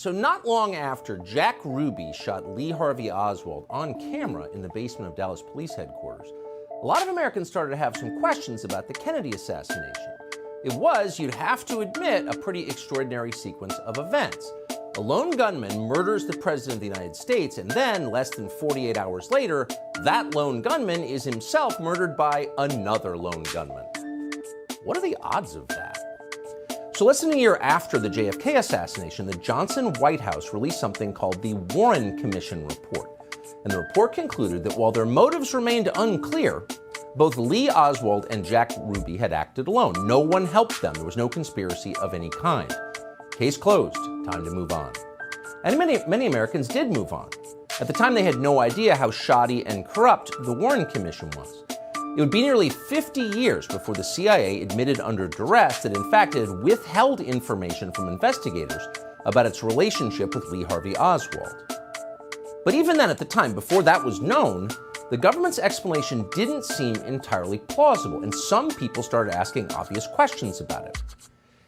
So not long after Jack Ruby shot Lee Harvey Oswald on camera in the basement of Dallas Police Headquarters, a lot of Americans started to have some questions about the Kennedy assassination. It was, you'd have to admit, a pretty extraordinary sequence of events. A lone gunman murders the President of the United States, and then, less than 48 hours later, that lone gunman is himself murdered by another lone gunman. What are the odds of that? So less than a year after the JFK assassination, the Johnson White House released something called the Warren Commission Report. And the report concluded that while their motives remained unclear, both Lee Oswald and Jack Ruby had acted alone. No one helped them. There was no conspiracy of any kind. Case closed. Time to move on. And many Americans did move on. At the time, they had no idea how shoddy and corrupt the Warren Commission was. It would be nearly 50 years before the CIA admitted under duress that, in fact, it had withheld information from investigators about its relationship with Lee Harvey Oswald. But even then, at the time, before that was known, the government's explanation didn't seem entirely plausible, and some people started asking obvious questions about it.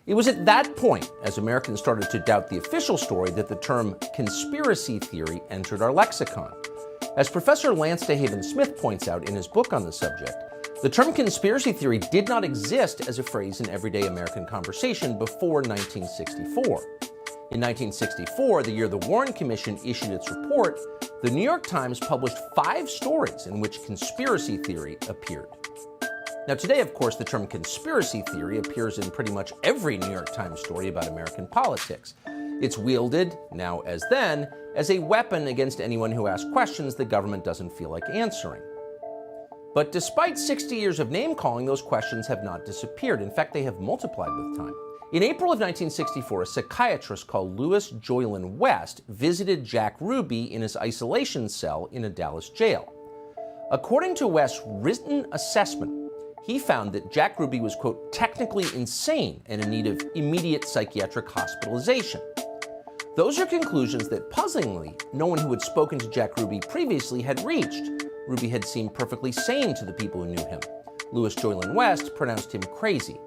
It was at that point, as Americans started to doubt the official story, that the term conspiracy theory entered our lexicon. As Professor Lance DeHaven Smith points out in his book on the subject, the term conspiracy theory did not exist as a phrase in everyday American conversation before 1964. In 1964, the year the Warren Commission issued its report, the New York Times published 5 stories in which conspiracy theory appeared. Now today, of course, the term conspiracy theory appears in pretty much every New York Times story about American politics. It's wielded, now as then, as a weapon against anyone who asks questions the government doesn't feel like answering. But despite 60 years of name-calling, those questions have not disappeared. In fact, they have multiplied with time. In April of 1964, a psychiatrist called Louis Joylan West visited Jack Ruby in his isolation cell in a Dallas jail. According to West's written assessment, he found that Jack Ruby was, quote, technically insane and in need of immediate psychiatric hospitalization. Those are conclusions that, puzzlingly, no one who had spoken to Jack Ruby previously had reached. Ruby had seemed perfectly sane to the people who knew him. Louis Joylan West pronounced him crazy.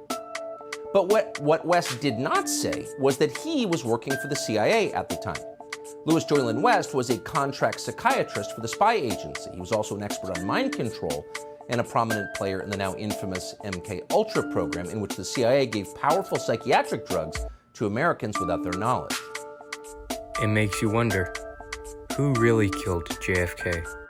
But what West did not say was that he was working for the CIA at the time. Louis Joylan West was a contract psychiatrist for the spy agency. He was also an expert on mind control and a prominent player in the now infamous MK-Ultra program, in which the CIA gave powerful psychiatric drugs to Americans without their knowledge. It makes you wonder, who really killed JFK?